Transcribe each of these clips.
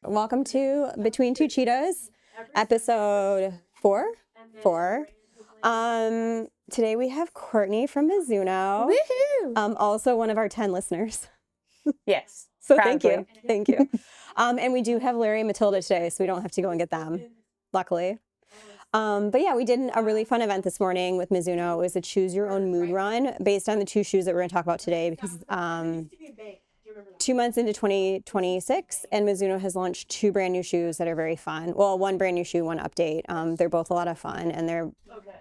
Welcome to Between Two Cheetahs, episode 4. Today we have Courtney from Mizuno. Woohoo! Also one of our 10 listeners. Yes. So proudly. thank you. And we do have Larry and Matilda today, so we don't have to go and get them, luckily. But yeah, we did a really fun event this morning with Mizuno. It was a choose your own mood run based on the 2 shoes that we're going to talk about today, because 2 months into 2026, and Mizuno has launched 2 brand new shoes that are very fun. Well, 1 brand new shoe, 1 update. They're both a lot of fun, and they're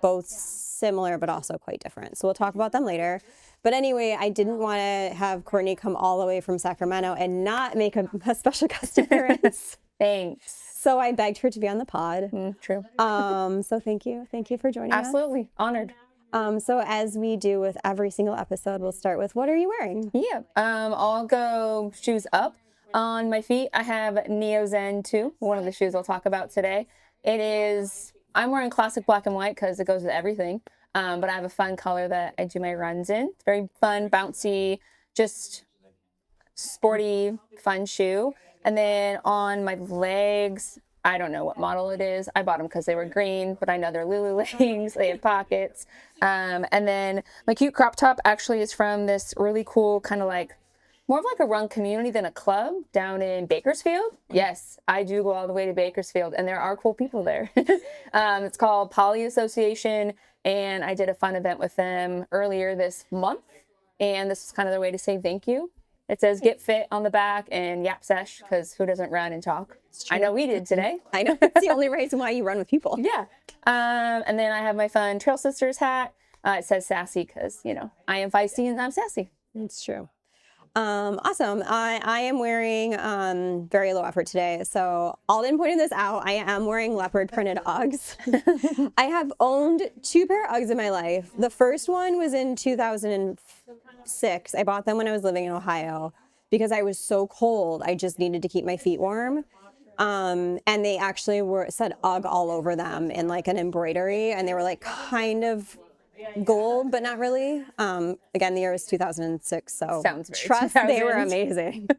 both similar but also quite different. So we'll talk about them later. But anyway, I didn't want to have Courtney come all the way from Sacramento and not make a special guest appearance. Thanks. So I begged her to be on the pod. True. So thank you for joining us. Absolutely. Honored. So as we do with every single episode, we'll start with, what are you wearing? Yeah. I'll go shoes up. On my feet, I have Neo Zen 2, one of the shoes I'll talk about today. I'm wearing classic black and white because it goes with everything. But I have a fun color that I do my runs in. It's very fun, bouncy, just sporty, fun shoe. And then on my legs, I don't know what model it is. I bought them because they were green, but I know they're Lulu leggings. They have pockets. And then my cute crop top actually is from this really cool kind of like, more of like a run community than a club down in Bakersfield. Yes, I do go all the way to Bakersfield, and there are cool people there. It's called Poly Association, and I did a fun event with them earlier this month, and this is kind of their way to say thank you. It says "Get Fit" on the back and "Yap Sesh," because who doesn't run and talk? I know we did today. I know, it's the only reason why you run with people. Yeah. And then I have my fun Trail Sisters hat. It says "Sassy" because, I am feisty and I'm sassy. It's true. Awesome. I am wearing very low effort today. So Alden pointed this out. I am wearing leopard printed Uggs. I have owned 2 pair of Uggs in my life. The first one was in 2006. I bought them when I was living in Ohio because I was so cold. I just needed to keep my feet warm. And they actually said Ugg all over them in like an embroidery, and they were like kind of gold, but not really. Again, the year was 2006, so trust they were amazing.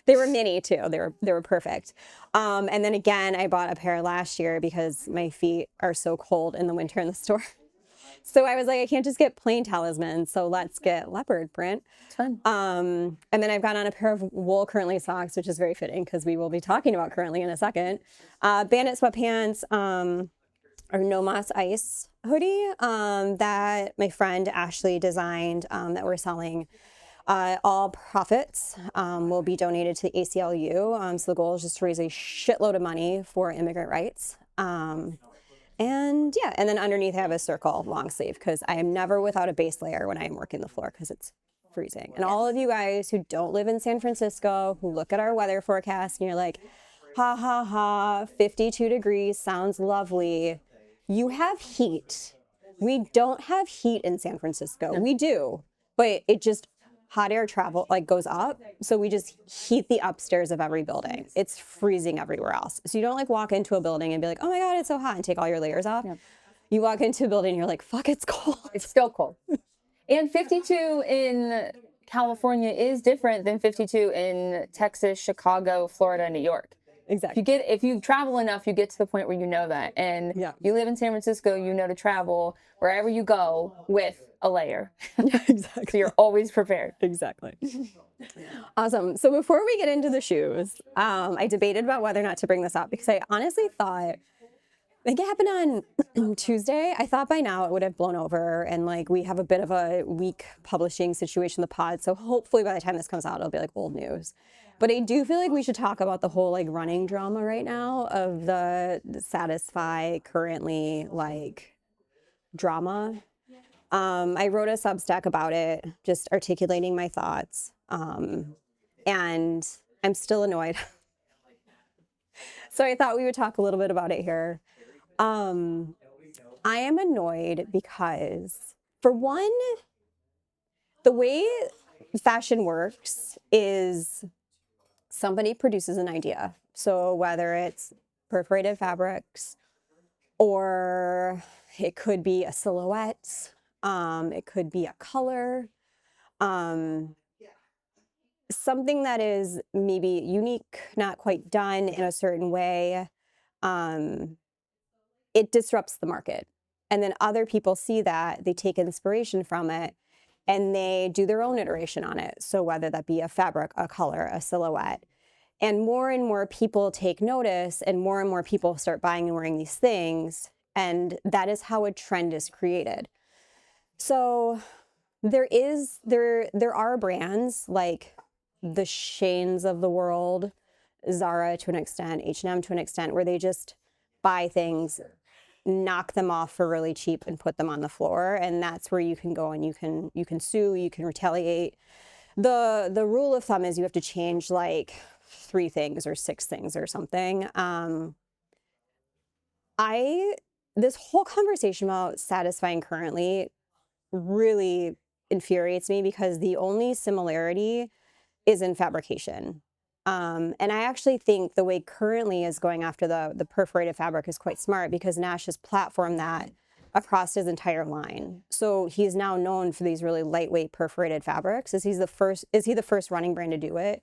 They were mini too. They were perfect. And then again, I bought a pair last year because my feet are so cold in the winter in the store. So I was like, I can't just get plain talismans, so let's get leopard print. It's fun. And then I've got on a pair of wool currently socks, which is very fitting because we will be talking about currently in a second. Bandit sweatpants, or No Moss Ice hoodie that my friend Ashley designed, that we're selling. All profits will be donated to the ACLU. So the goal is just to raise a shitload of money for immigrant rights. And yeah, and then underneath I have a circle long sleeve because I am never without a base layer when I am working the floor because it's freezing. And all of you guys who don't live in San Francisco, who look at our weather forecast and you're like, ha ha ha, 52 degrees sounds lovely. You have heat. We don't have heat in San Francisco. No. We do, but it just hot air travel like goes up. So we just heat the upstairs of every building. It's freezing everywhere else. So you don't like walk into a building and be like, oh my God, it's so hot, and take all your layers off. Yeah. You walk into a building and you're like, fuck, it's cold. It's still cold. And 52 in California is different than 52 in Texas, Chicago, Florida, New York. Exactly. If you travel enough, you get to the point where you know that. And you live in San Francisco, you know to travel wherever you go with a layer. Exactly. So you're always prepared. Exactly. Awesome. So before we get into the shoes, I debated about whether or not to bring this up because I honestly thought, I think it happened on Tuesday. I thought by now it would have blown over, and like we have a bit of a weak publishing situation in the pod. So hopefully by the time this comes out, it'll be like old news. But I do feel like we should talk about the whole like running drama right now of the Satisfy currently like drama. I wrote a Substack about it, just articulating my thoughts. And I'm still annoyed. So I thought we would talk a little bit about it here. I am annoyed because, for one, the way fashion works is somebody produces an idea. So whether it's perforated fabrics, or it could be a silhouette, it could be a color, something that is maybe unique, not quite done in a certain way, it disrupts the market. And then other people see that, they take inspiration from it, and they do their own iteration on it. So whether that be a fabric, a color, a silhouette. And more people take notice, and more people start buying and wearing these things. And that is how a trend is created. So there are brands like the Shanes of the world, Zara to an extent, H&M to an extent, where they just buy things, knock them off for really cheap, and put them on the floor. And that's where you can go and you can sue, you can retaliate. The rule of thumb is you have to change like 3 things or 6 things or something. This whole conversation about satisfying currently really infuriates me, because the only similarity is in fabrication. And I actually think the way Currently is going after the perforated fabric is quite smart, because Nash has platformed that across his entire line. So he's now known for these really lightweight perforated fabrics. Is he the first running brand to do it?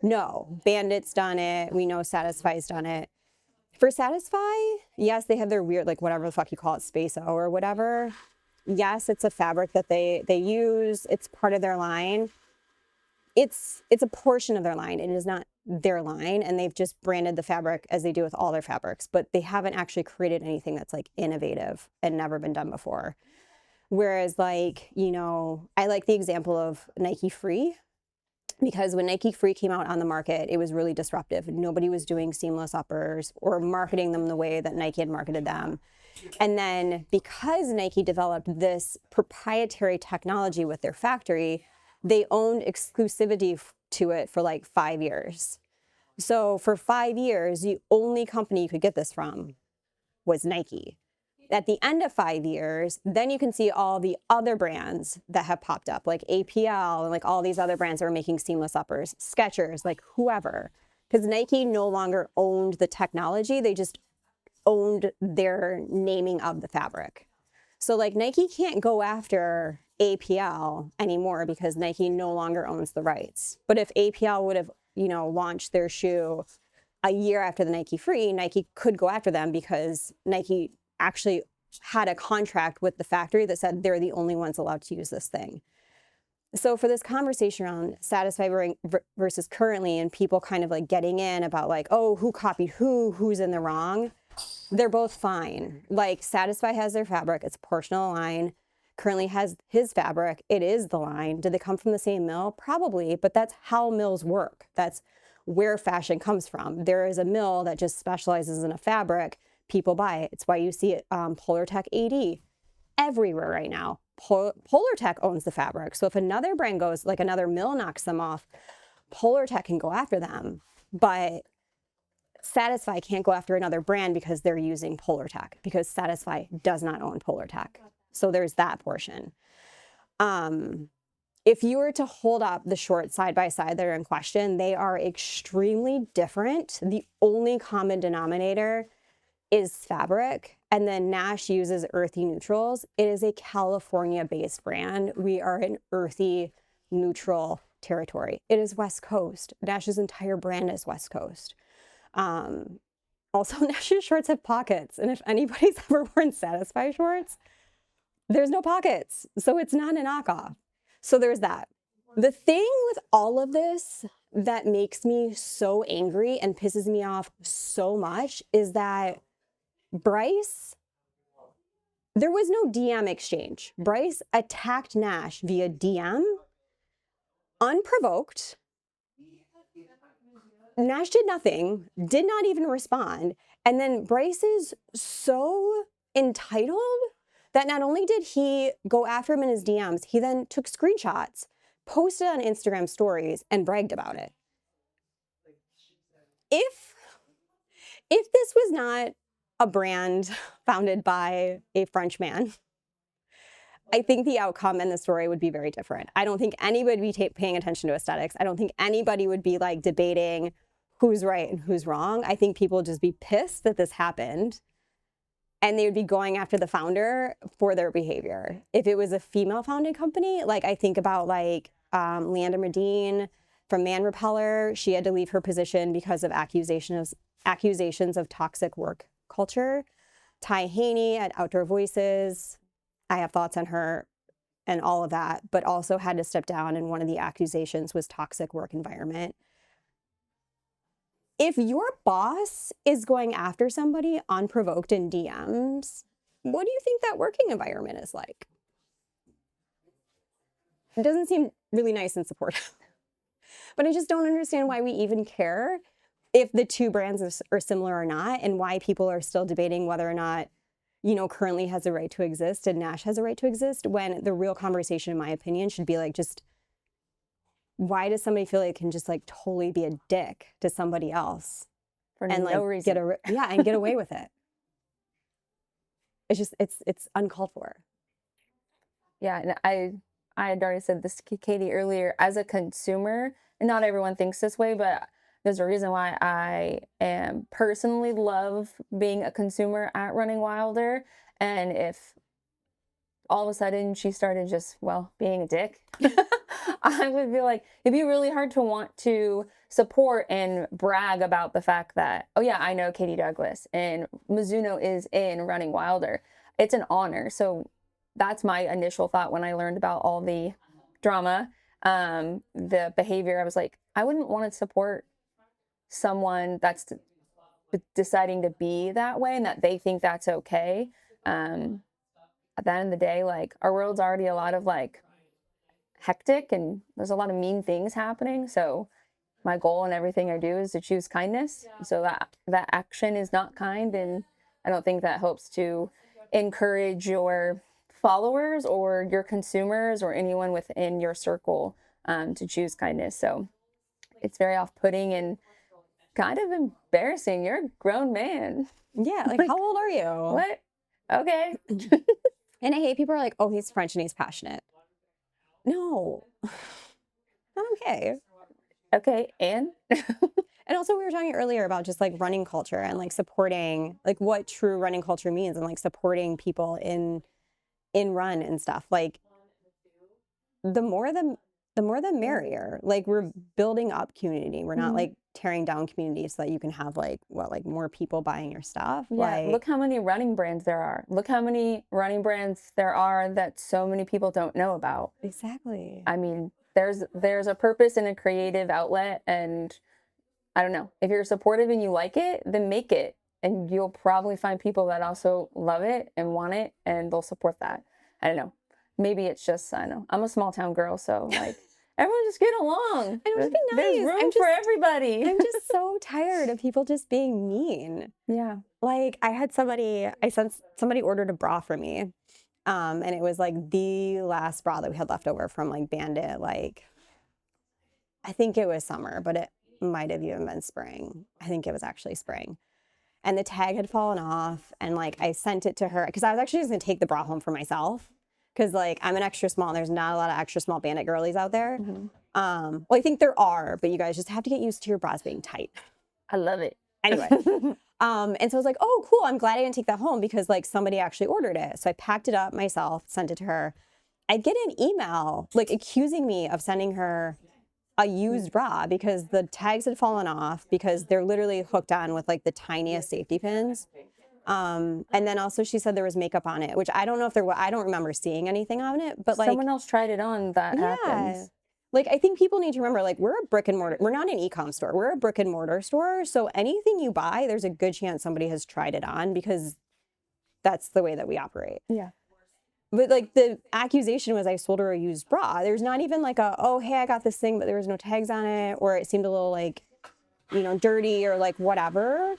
No. Bandit's done it. We know Satisfy's done it. For Satisfy, yes, they have their weird, like, whatever the fuck you call it, Space O or whatever. Yes, it's a fabric that they use. It's part of their line. It's a portion of their line. It is not their line, and they've just branded the fabric as they do with all their fabrics, but they haven't actually created anything that's like innovative and never been done before. Whereas, like, you know, I like the example of Nike Free, because when Nike Free came out on the market, it was really disruptive. Nobody was doing seamless uppers or marketing them the way that Nike had marketed them. And then because Nike developed this proprietary technology with their factory, they owned exclusivity to it for like 5 years. So for 5 years, the only company you could get this from was Nike. At the end of 5 years, then you can see all the other brands that have popped up, like APL and like all these other brands that are making seamless uppers, Skechers, like whoever. Because Nike no longer owned the technology, they just owned their naming of the fabric. So like Nike can't go after APL anymore because Nike no longer owns the rights. But if APL would have, you know, launched their shoe a year after the Nike Free, Nike could go after them, because Nike actually had a contract with the factory that said they're the only ones allowed to use this thing. So for this conversation around Satisfy versus Currently, and people kind of like getting in about like, oh, who copied who's in the wrong, they're both fine. Like Satisfy has their fabric, it's a portion of the line. Currently has his fabric, it is the line. Did they come from the same mill? Probably, but that's how mills work. That's where fashion comes from. There is a mill that just specializes in a fabric. People buy it. It's why you see it, Polartec AD everywhere right now. Polartec owns the fabric. So if another brand goes, like another mill knocks them off, Polartec can go after them. But Satisfy can't go after another brand because they're using Polartec, because Satisfy does not own Polartec. So there's that portion. If you were to hold up the shorts side by side that are in question, they are extremely different. The only common denominator is fabric. And then Nash uses earthy neutrals. It is a California-based brand. We are in earthy neutral territory. It is West Coast. Nash's entire brand is West Coast. Also, Nash's shorts have pockets. And if anybody's ever worn Satisfy shorts, there's no pockets. So it's not a knockoff. So there's that. The thing with all of this that makes me so angry and pisses me off so much is that Bryce, there was no DM exchange. Bryce attacked Nash via DM, unprovoked. Nash did nothing, did not even respond. And then Bryce is so entitled that not only did he go after him in his DMs, he then took screenshots, posted on Instagram stories, and bragged about it. If this was not a brand founded by a French man, I think the outcome and the story would be very different. I don't think anybody would be paying attention to aesthetics. I don't think anybody would be like debating who's right and who's wrong. I think people would just be pissed that this happened, and they would be going after the founder for their behavior. If it was a female founded company, like I think about like Leander Medine, From Man Repeller, she had to leave her position because of accusations of toxic work culture. Ty Haney at Outdoor Voices, I have thoughts on her and all of that, but also had to step down, and one of the accusations was toxic work environment. If your boss is going after somebody unprovoked in DMs, what do you think that working environment is like? It doesn't seem really nice and supportive. But I just don't understand why we even care if the two brands are similar or not, and why people are still debating whether or not, Currently has a right to exist and Nash has a right to exist, when the real conversation, in my opinion, should be like, just why does somebody feel like it can just like totally be a dick to somebody else For and no like reason. and get away with it? It's just it's uncalled for. Yeah, and I had already said this to Katie earlier. As a consumer, and not everyone thinks this way, but there's a reason why I am personally love being a consumer at Running Wilder. And if all of a sudden she started just, well, being a dick, I would be like, it'd be really hard to want to support and brag about the fact that, oh yeah, I know Katie Douglas and Mizuno is in Running Wilder. It's an honor. So that's my initial thought when I learned about all the drama, the behavior. I was like, I wouldn't want to support someone that's deciding to be that way and that they think that's okay. At the end of the day, like, our world's already a lot of like hectic and there's a lot of mean things happening. So my goal in everything I do is to choose kindness. So that action is not kind, and I don't think that helps to encourage your followers or your consumers or anyone within your circle to choose kindness. So it's very off-putting and kind of embarrassing. You're a grown man. Yeah, like how old are you? What? Okay. And I hate people are like, oh, he's French and he's passionate. No, not okay. Okay, and And also we were talking earlier about just like running culture and like supporting like what true running culture means, and like supporting people in run and stuff. Like the more the merrier. Like we're building up community. We're not like tearing down community so that you can have like more people buying your stuff. yeah, Like, look how many running brands there are. Look how many running brands there are that so many people don't know about. exactly. I mean, there's a purpose and a creative outlet, and I don't know. If you're supportive and you like it, then make it. And you'll probably find people that also love it and want it, and they'll support that. I don't know. Maybe it's just, I don't know. I'm a small town girl, so like, everyone just get along. And it would be nice. There's room for everybody. I'm just so tired of people just being mean. Yeah. Like I sent somebody ordered a bra for me. And it was like the last bra that we had left over from like Bandit. Like, I think it was summer, but it might have even been spring. I think it was actually spring. And the tag had fallen off, and like I sent it to her because I was actually just gonna take the bra home for myself, because like I'm an extra small and there's not a lot of extra small Bandit girlies out there. Well, I think there are, but you guys just have to get used to your bras being tight. I love it. Anyway. And so I was like, oh, cool. I'm glad I didn't take that home because like somebody actually ordered it. So I packed it up myself, sent it to her. I get an email like accusing me of sending her a used bra because the tags had fallen off, because they're literally hooked on with like the tiniest safety pins. And then also she said there was makeup on it, which I don't know if there was. I don't remember seeing anything on it, but like someone else tried it on, that happens. Like, I think people need to remember, like, we're a brick and mortar. We're not an e-com store. We're a brick and mortar store. So anything you buy, there's a good chance somebody has tried it on, because that's the way that we operate. Yeah. But like the accusation was I sold her a used bra. There's not even like oh, hey, I got this thing, but there was no tags on it, or it seemed a little like, dirty or like whatever.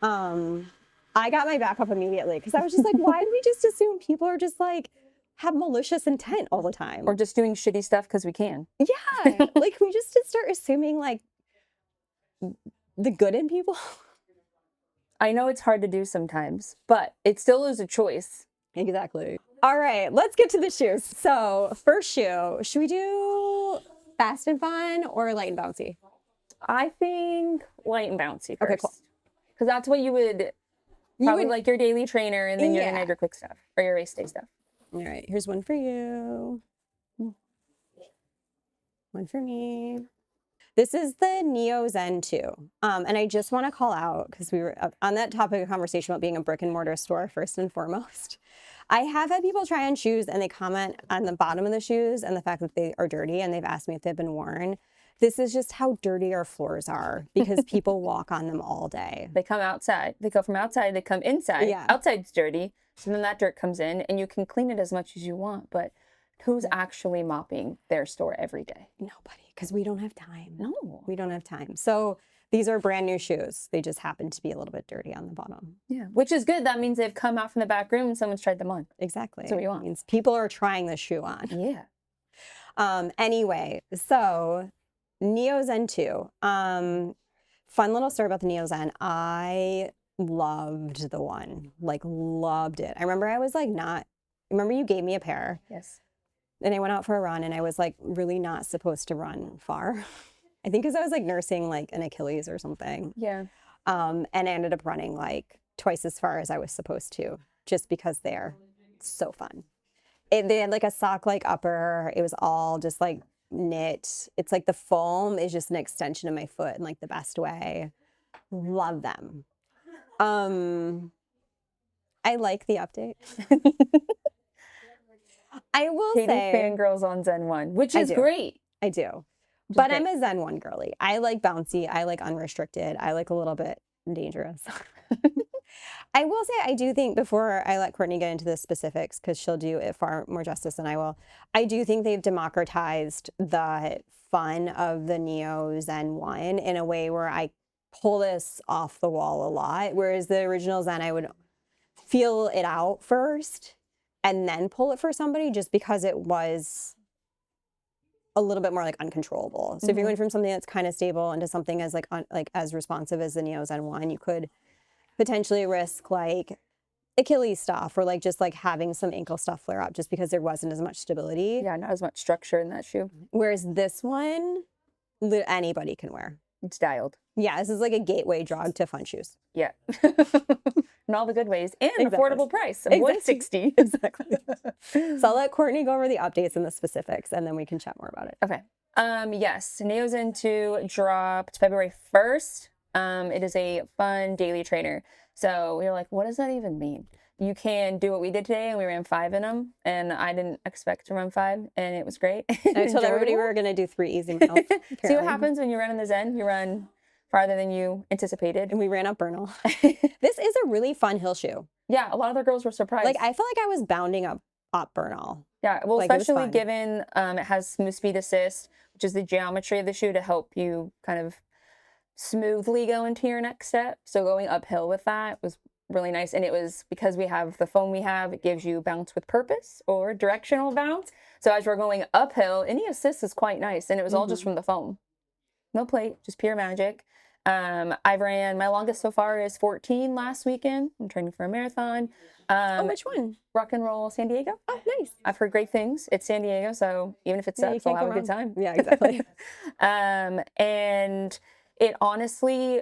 I got my back up immediately because I was just like, why do we just assume people are just like have malicious intent all the time? Or just doing shitty stuff because we can. Yeah. Like we just start assuming like the good in people. I know it's hard to do sometimes, but it still is a choice. Exactly. All right, let's get to the shoes. So first shoe, should we do fast and fun or light and bouncy? I think light and bouncy first. Okay, cool. Because that's what you would probably like your daily trainer, and then your night or quick stuff, or your race day stuff. All right, here's one for you. One for me. This is the Neo Zen 2. And I just want to call out, because we were on that topic of conversation about being a brick and mortar store first and foremost. I have had people try on shoes and they comment on the bottom of the shoes and the fact that they are dirty, and they've asked me if they've been worn. This is just how dirty our floors are because people walk on them all day. They come outside. They go from outside, they come inside. Yeah. Outside's dirty. So then that dirt comes in and you can clean it as much as you want. But who's actually mopping their store every day? Nobody, because we don't have time. No. We don't have time. So these are brand new shoes. They just happen to be a little bit dirty on the bottom. Yeah. Which is good. That means they've come out from the back room and someone's tried them on. Exactly. That's what we want. It means people are trying the shoe on. Yeah. Anyway, so Neo Zen 2. Fun little story about the Neo Zen. I loved the one, like loved it. I remember I was like remember you gave me a pair. Yes. And I went out for a run and I was like really not supposed to run far. I think because I was like nursing like an Achilles or something. Yeah. And I ended up running like twice as far as I was supposed to, just because they're so fun. They had like a sock like upper. It was all just like knit. It's like the foam is just an extension of my foot in like the best way. Love them. I like the update. I will Katie say fangirls on Zen 1, which is great. I do. But I'm a Zen 1 girly. I like bouncy. I like unrestricted. I like a little bit dangerous. I will say, I do think, before I let Cortney get into the specifics, because she'll do it far more justice than I will, I do think they've democratized the fun of the Neo Zen 1 in a way where I pull this off the wall a lot. Whereas the original Zen, I would feel it out first and then pull it for somebody, just because it was a little bit more like uncontrollable. So if you're going from something that's kind of stable into something as like as responsive as the Neo Zen 1, you could potentially risk like Achilles stuff, or like just like having some ankle stuff flare up, just because there wasn't as much stability. Yeah, not as much structure in that shoe. Whereas this one, anybody can wear. It's dialed. Yeah, this is like a gateway drug to fun shoes. Yeah. In all the good ways, and an affordable price of $160. Exactly. So I'll let Cortney go over the updates and the specifics, and then we can chat more about it. Okay. Yes, Neo Zen 2 dropped February 1st. It is a fun daily trainer. So we were like, what does that even mean? You can do what we did today, and we ran 5 in them, and I didn't expect to run 5, and it was great. I told everybody we were going to do 3 easy miles. See what happens when you run in the Zen? You run farther than you anticipated. And we ran up Bernal. This is a really fun hill shoe. Yeah, a lot of the girls were surprised. Like, I felt like I was bounding up Bernal. Yeah, well, like, especially given it has smooth speed assist, which is the geometry of the shoe to help you kind of smoothly go into your next step. So going uphill with that was really nice. And it was because we have the foam we have, it gives you bounce with purpose or directional bounce. So as we're going uphill, any assist is quite nice. And it was all just from the foam. No plate, just pure magic. I ran, my longest so far is 14 last weekend. I'm training for a marathon. Which one? Rock and Roll San Diego. Oh, nice. I've heard great things. It's San Diego, so even if it sucks, I'll have a good time. Yeah, exactly. And it honestly,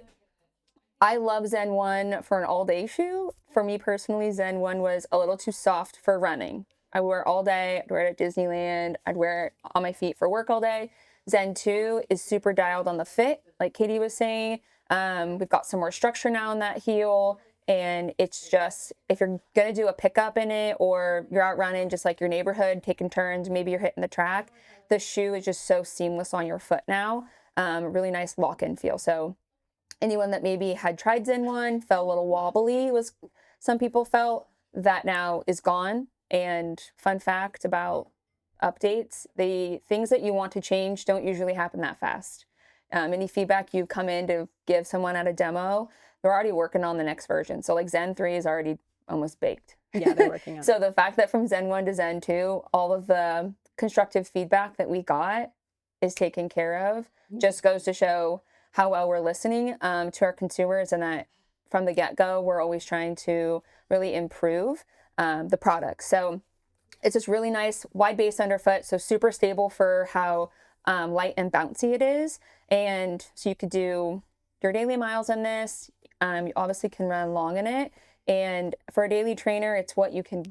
I love Zen 1 for an all-day shoe. For me personally, Zen 1 was a little too soft for running. I wear it all day. I'd wear it at Disneyland. I'd wear it on my feet for work all day. Zen 2 is super dialed on the fit, like Katie was saying. We've got some more structure now in that heel, and it's just, if you're going to do a pickup in it, or you're out running just like your neighborhood, taking turns, maybe you're hitting the track, the shoe is just so seamless on your foot now. Really nice lock-in feel. So anyone that maybe had tried Zen 1, felt a little wobbly, some people felt, that now is gone. And fun fact about updates, the things that you want to change don't usually happen that fast. Any feedback you come in to give someone at a demo, they're already working on the next version. So like Zen 3 is already almost baked. Yeah, they're working on it. So the fact that from Zen 1 to Zen 2, all of the constructive feedback that we got is taken care of, just goes to show how well we're listening to our consumers, and that from the get-go, we're always trying to really improve the product. So it's just really nice, wide base underfoot, so super stable for how light and bouncy it is. And so you could do your daily miles in this. You obviously can run long in it. And for a daily trainer, it's what you can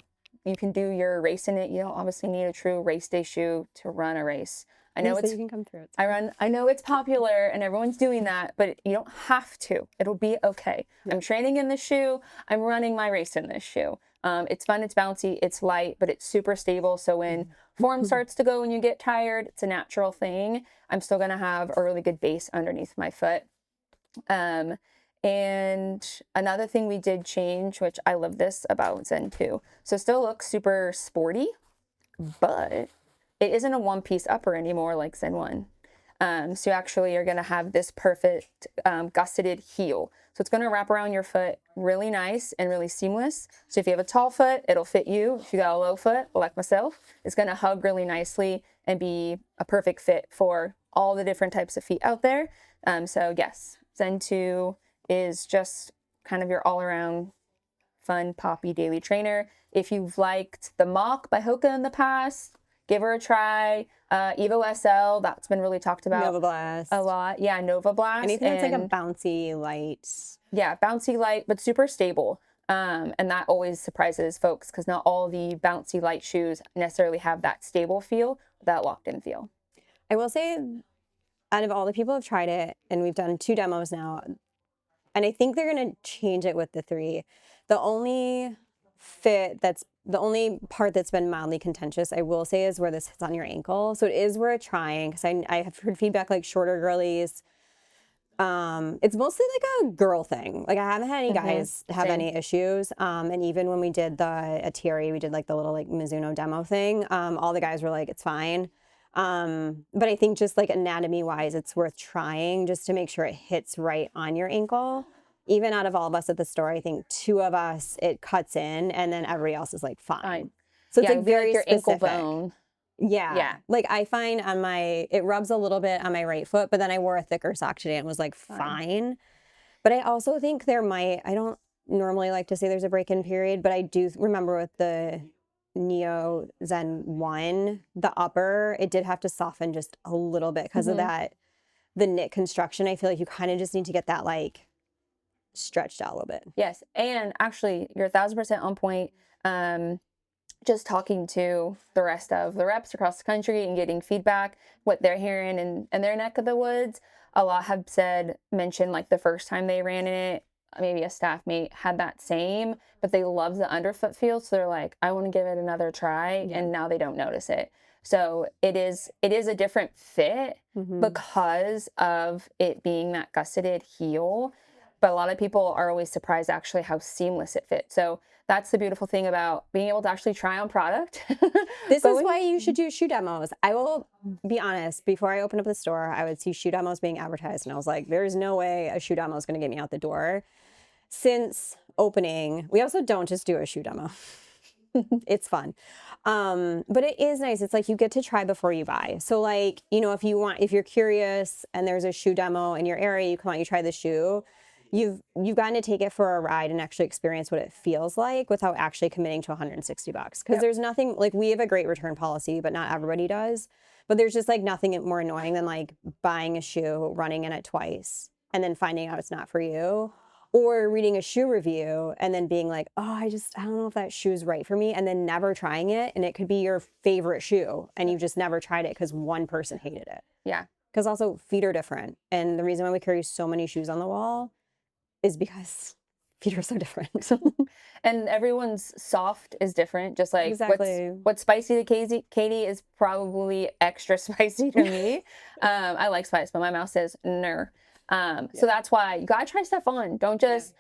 do your race in it. You don't obviously need a true race day shoe to run a race. I know So you can come through. It's I know it's popular and everyone's doing that, but you don't have to. It'll be okay. I'm training in this shoe. I'm running my race in this shoe. It's fun, it's bouncy, it's light, but it's super stable. So when form starts to go and you get tired, it's a natural thing. I'm still going to have a really good base underneath my foot. And another thing we did change, which I love this about Zen 2. So it still looks super sporty, but it isn't a one-piece upper anymore like Zen 1. So you actually are going to have this perfect gusseted heel. So it's going to wrap around your foot really nice and really seamless. So if you have a tall foot, it'll fit you. If you got a low foot, like myself, it's going to hug really nicely and be a perfect fit for all the different types of feet out there. So yes, Zen 2 is just kind of your all-around fun, poppy daily trainer. If you've liked the Mock by Hoka in the past, give her a try. Evo SL, that's been really talked about Nova Blast. a lot. Yeah, Nova Blast. Anything that's like a bouncy light. Yeah, bouncy light, but super stable. And that always surprises folks because not all the bouncy light shoes necessarily have that stable feel, that locked in feel. I will say, out of all the people who have tried it, and we've done 2 demos now, and I think they're going to change it with the 3. The only part that's been mildly contentious, I will say, is where this hits on your ankle. So it is worth trying because I have heard feedback like shorter girlies. It's mostly like a girl thing. Like I haven't had any guys have any issues. And even when we did the Atari, we did like the little like Mizuno demo thing. All the guys were like, it's fine. But I think just like anatomy wise, it's worth trying just to make sure it hits right on your ankle. Even out of all of us at the store, I think 2 of us, it cuts in and then everybody else is like fine. So it's like very your specific. ankle bone. Yeah. Like I find it rubs a little bit on my right foot, but then I wore a thicker sock today and was like fine. But I also think I don't normally like to say there's a break-in period, but I do remember with the Neo Zen 1, the upper, it did have to soften just a little bit because of that, the knit construction. I feel like you kind of just need to get that like stretched out a little bit. Yes, and actually you're 1,000% on point. Just talking to the rest of the reps across the country and getting feedback, what they're hearing in their neck of the woods. A lot have mentioned like the first time they ran in it, maybe a staff mate had that same, but they love the underfoot feel. So they're like, I want to give it another try. And now they don't notice it. So it is a different fit because of it being that gusseted heel. But a lot of people are always surprised actually how seamless it fits. So that's the beautiful thing about being able to actually try on product. This is why you should do shoe demos. I will be honest, before I opened up the store, I would see shoe demos being advertised and I was like, there's no way a shoe demo is going to get me out the door. Since opening, we also don't just do a shoe demo. It's fun. But it is nice. It's like you get to try before you buy. So like, if you're curious and there's a shoe demo in your area, you come out, you try the shoe. You've gotten to take it for a ride and actually experience what it feels like without actually committing to $160. Because there's nothing, like we have a great return policy, but not everybody does. But there's just like nothing more annoying than like buying a shoe, running in it twice, and then finding out it's not for you. Or reading a shoe review and then being like, oh, I don't know if that shoe's right for me. And then never trying it. And it could be your favorite shoe and you've just never tried it because one person hated it. Yeah. Because also feet are different. And the reason why we carry so many shoes on the wall is because feet are so different. And everyone's soft is different. Just like exactly. what's spicy to Katie is probably extra spicy to me. I like spice, but my mouth says no. So that's why you gotta try stuff on. Don't just,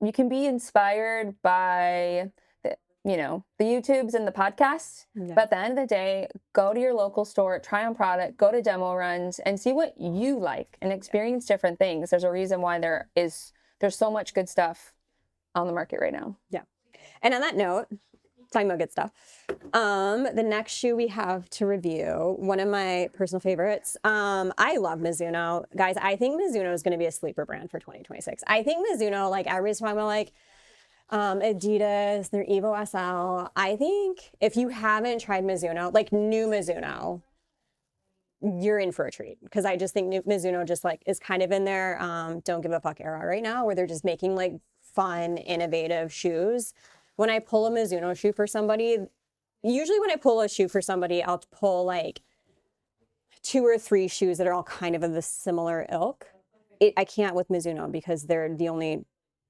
you can be inspired by the YouTubes and the podcasts, but at the end of the day, go to your local store, try on product, go to demo runs and see what you like and experience different things. There's a reason why there's so much good stuff on the market right now. Yeah. And on that note, talking about good stuff, the next shoe we have to review, one of my personal favorites. I love Mizuno. Guys, I think Mizuno is going to be a sleeper brand for 2026. I think Mizuno, like everybody's talking about like Adidas, their Evo SL. I think if you haven't tried Mizuno, like new Mizuno, you're in for a treat. Because I just think Mizuno just like is kind of in their don't give a fuck era right now, where they're just making like fun, innovative shoes. When I pull a Mizuno shoe for somebody, usually when I pull a shoe for somebody, I'll pull like 2 or 3 shoes that are all kind of the similar ilk. I can't with Mizuno because they're the only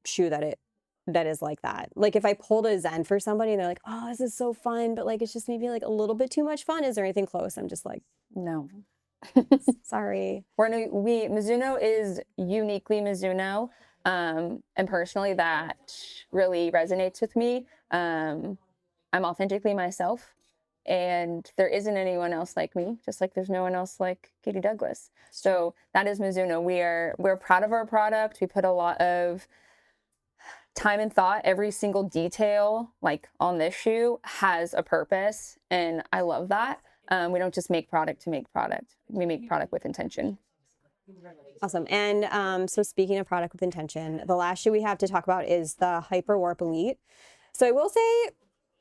shoe that is like that. Like if I pulled a Zen for somebody and they're like, oh, this is so fun, but like it's just maybe like a little bit too much fun. Is there anything close? I'm just like, No. sorry. Mizuno is uniquely Mizuno. And personally, that really resonates with me. I'm authentically myself, and there isn't anyone else like me, just like there's no one else like Katie Douglas. So that is Mizuno. We're proud of our product. We put a lot of time and thought. Every single detail like on this shoe has a purpose, and I love that. We don't just make product to make product. We make product with intention. Awesome. And so speaking of product with intention, the last shoe we have to talk about is the Hyperwarp Elite. So I will say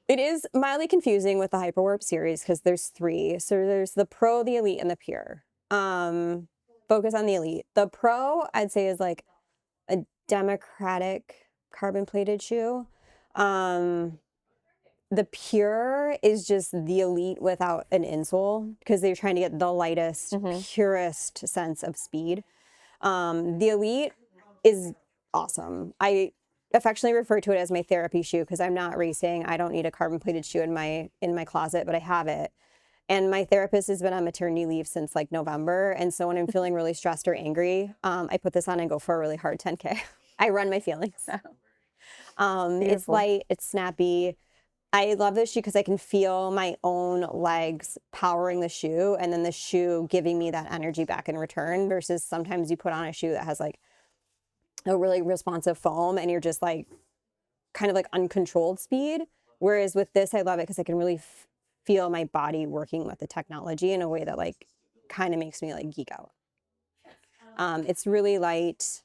it is mildly confusing with the Hyperwarp series because there's 3. So there's the Pro, the Elite, and the Pure. Focus on the Elite. The Pro, I'd say, is like a democratic carbon-plated shoe. The Pure is just the Elite without an insole because they're trying to get the lightest, purest sense of speed. The Elite is awesome. I affectionately refer to it as my therapy shoe because I'm not racing. I don't need a carbon-plated shoe in my closet, but I have it. And my therapist has been on maternity leave since like November. And so when I'm feeling really stressed or angry, I put this on and go for a really hard 10K. I run my feelings. It's light, it's snappy. I love this shoe because I can feel my own legs powering the shoe and then the shoe giving me that energy back in return versus sometimes you put on a shoe that has like a really responsive foam and you're just like kind of like uncontrolled speed. Whereas with this, I love it because I can really feel my body working with the technology in a way that like kind of makes me like geek out. It's really light.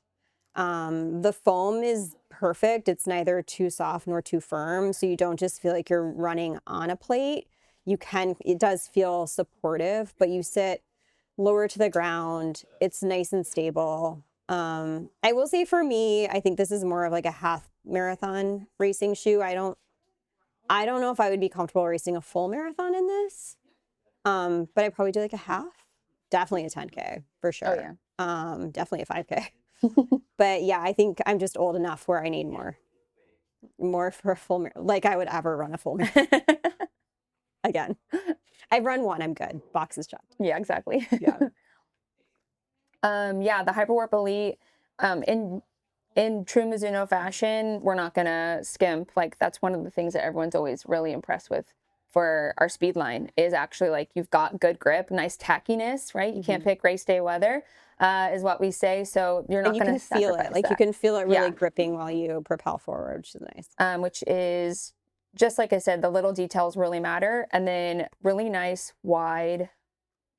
The foam is perfect. It's neither too soft nor too firm. So you don't just feel like you're running on a plate. It does feel supportive, but you sit lower to the ground. It's nice and stable. I will say for me, I think this is more of like a half marathon racing shoe. I don't know if I would be comfortable racing a full marathon in this. But I probably do like a half, definitely a 10K for sure. Oh, yeah. Definitely a 5K. But yeah, I think I'm just old enough where I need more for a full like I would ever run a full marathon again. I've run one, I'm good. Box is checked. Yeah, exactly. Yeah. Yeah, the Hyperwarp Elite, in true Mizuno fashion, we're not gonna skimp. Like that's one of the things that everyone's always really impressed with for our speed line is actually like you've got good grip, nice tackiness, right? You can't pick race day weather, is what we say. So you're not going to feel it. Like you can feel it really gripping while you propel forward, which is nice. Which is just like I said, the little details really matter, and then really nice wide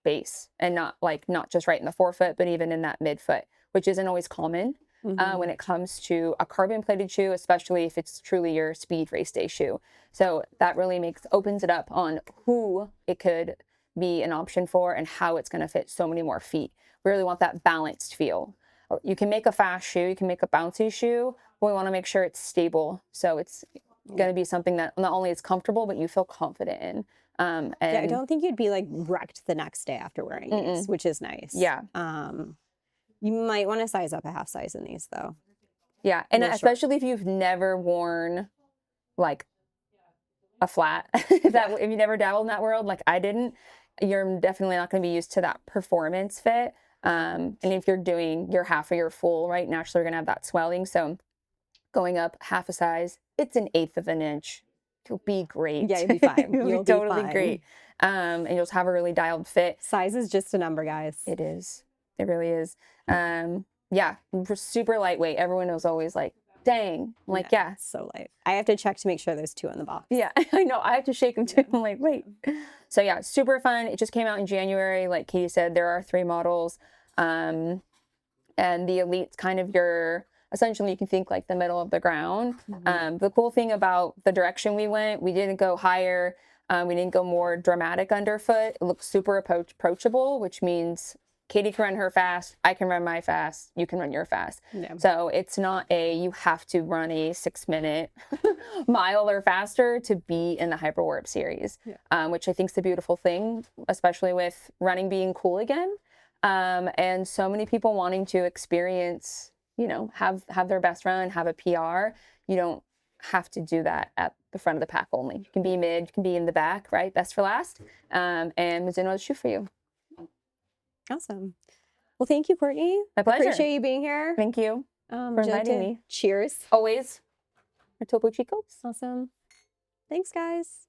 base, and not just right in the forefoot, but even in that midfoot, which isn't always common. When it comes to a carbon plated shoe, especially if it's truly your speed race day shoe. So that really opens it up on who it could be an option for and how it's going to fit so many more feet. We really want that balanced feel. You can make a fast shoe, you can make a bouncy shoe, but we want to make sure it's stable. So it's going to be something that not only is comfortable, but you feel confident in. And yeah, I don't think you'd be like wrecked the next day after wearing these, which is nice. Yeah. You might want to size up a half size in these though. Yeah, and especially if you've never worn like a flat, if you never dabbled in that world, like I didn't, you're definitely not going to be used to that performance fit. And if you're doing your half or your full, right, naturally you're going to have that swelling. So going up half a size, it's 1/8 of an inch. You'll be great. Yeah, you'll be fine. You'll be totally great. And you'll have a really dialed fit. Size is just a number, guys. It is. It really is. Yeah, super lightweight. Everyone was always like, dang. I'm like, yeah. So light. I have to check to make sure there's 2 in the box. Yeah, I know. I have to shake them too. I'm like, wait. So yeah, super fun. It just came out in January. Like Katie said, there are 3 models. And the Elite's kind of essentially you can think like the middle of the ground. The cool thing about the direction we went, we didn't go higher. We didn't go more dramatic underfoot. It looks super approachable, which means Katie can run her fast. I can run my fast. You can run your fast. Yeah. So it's not you have to run a 6-minute mile or faster to be in the Hyperwarp series, which I think is the beautiful thing, especially with running being cool again. And so many people wanting to experience, you know, have their best run, have a PR. You don't have to do that at the front of the pack only. You can be mid, you can be in the back, right? Best for last. And Mizuno will shoot for you. Awesome. Well, thank you, Courtney. My pleasure. Appreciate you being here. Thank you for inviting me. Cheers. Always. Topo chicos. Awesome. Thanks, guys.